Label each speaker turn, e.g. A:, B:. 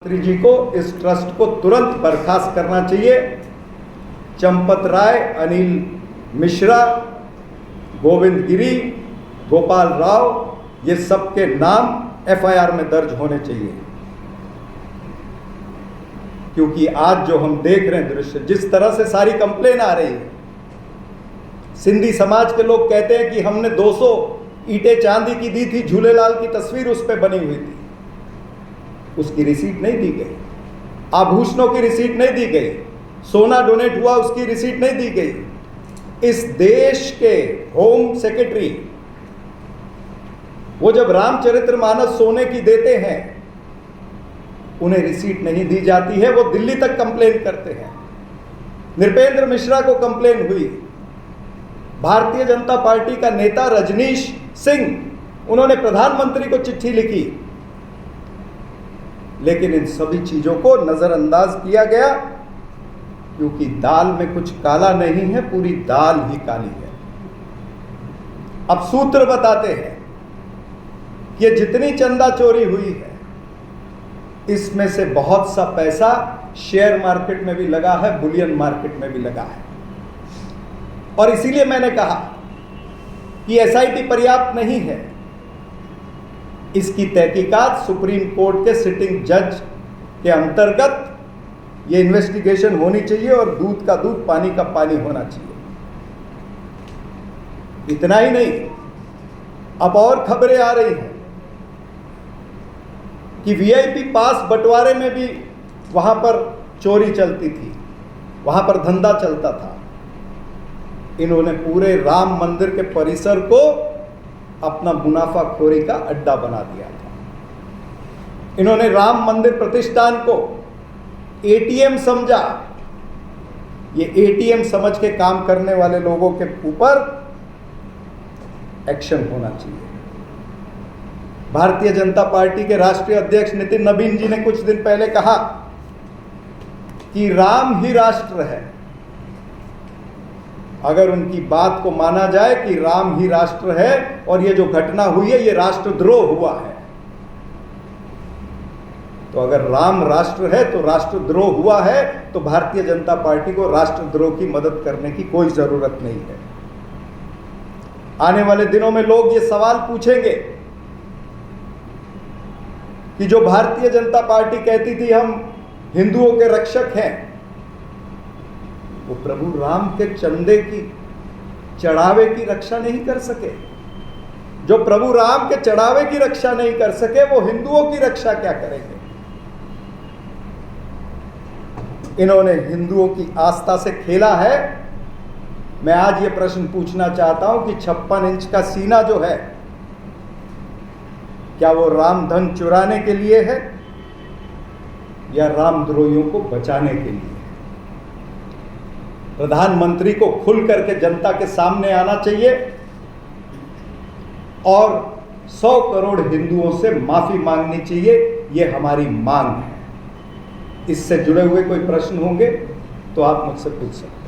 A: मंत्री जी को इस ट्रस्ट को तुरंत बर्खास्त करना चाहिए। चंपत राय, अनिल मिश्रा, गोविंद गिरी, गोपाल राव, ये सबके नाम एफआईआर में दर्ज होने चाहिए। क्योंकि आज जो हम देख रहे हैं दृश्य, जिस तरह से सारी कंप्लेन आ रही है, सिंधी समाज के लोग कहते हैं कि हमने 200 ईंटें चांदी की दी थी, झूलेलाल की तस्वीर उस पर बनी हुई थी, उसकी रिसीट नहीं दी गई। आभूषणों की रिसीट नहीं दी गई। सोना डोनेट हुआ, उसकी रिसीट नहीं दी गई। इस देश के होम सेक्रेटरी, वो जब रामचरितमानस सोने की देते हैं, उन्हें रिसीट नहीं दी जाती है, वो दिल्ली तक कंप्लेन करते हैं। नृपेंद्र मिश्रा को कंप्लेन हुई। भारतीय जनता पार्टी का नेता रजनीश सिंह, उन्होंने प्रधानमंत्री को चिट्ठी लिखी, लेकिन इन सभी चीजों को नजरअंदाज किया गया, क्योंकि दाल में कुछ काला नहीं है, पूरी दाल ही काली है। अब सूत्र बताते हैं कि ये जितनी चंदा चोरी हुई है, इसमें से बहुत सा पैसा शेयर मार्केट में भी लगा है, बुलियन मार्केट में भी लगा है। और इसीलिए मैंने कहा कि एसआईटी पर्याप्त नहीं है। इसकी तहकीकात सुप्रीम कोर्ट के सिटिंग जज के अंतर्गत ये इन्वेस्टिगेशन होनी चाहिए और दूध का दूध, पानी का पानी होना चाहिए। इतना ही नहीं, अब और खबरें आ रही हैं कि वीआईपी पास बंटवारे में भी वहां पर चोरी चलती थी, वहां पर धंधा चलता था। इन्होंने पूरे राम मंदिर के परिसर को अपना मुनाफाखोरी का अड्डा बना दिया था। इन्होंने राम मंदिर प्रतिष्ठान को एटीएम समझा। ये एटीएम समझ के काम करने वाले लोगों के ऊपर एक्शन होना चाहिए। भारतीय जनता पार्टी के राष्ट्रीय अध्यक्ष नितिन नवीन जी ने कुछ दिन पहले कहा कि राम ही राष्ट्र है। अगर उनकी बात को माना जाए कि राम ही राष्ट्र है और ये जो घटना हुई है ये राष्ट्रद्रोह हुआ है, तो अगर राम राष्ट्र है तो राष्ट्रद्रोह हुआ है, तो भारतीय जनता पार्टी को राष्ट्रद्रोह की मदद करने की कोई जरूरत नहीं है। आने वाले दिनों में लोग ये सवाल पूछेंगे कि जो भारतीय जनता पार्टी कहती थी हम हिंदुओं के रक्षक हैं, वो प्रभु राम के चंदे की, चढ़ावे की रक्षा नहीं कर सके। जो प्रभु राम के चढ़ावे की रक्षा नहीं कर सके, वो हिंदुओं की रक्षा क्या करेंगे? इन्होंने हिंदुओं की आस्था से खेला है। मैं आज ये प्रश्न पूछना चाहता हूं कि 56 इंच का सीना जो है, क्या वो राम धन चुराने के लिए है या रामद्रोहियों को बचाने के लिए? प्रधानमंत्री को खुल करके जनता के सामने आना चाहिए और 100 करोड़ हिंदुओं से माफी मांगनी चाहिए। ये हमारी मांग है। इससे जुड़े हुए कोई प्रश्न होंगे तो आप मुझसे पूछ सकते हैं।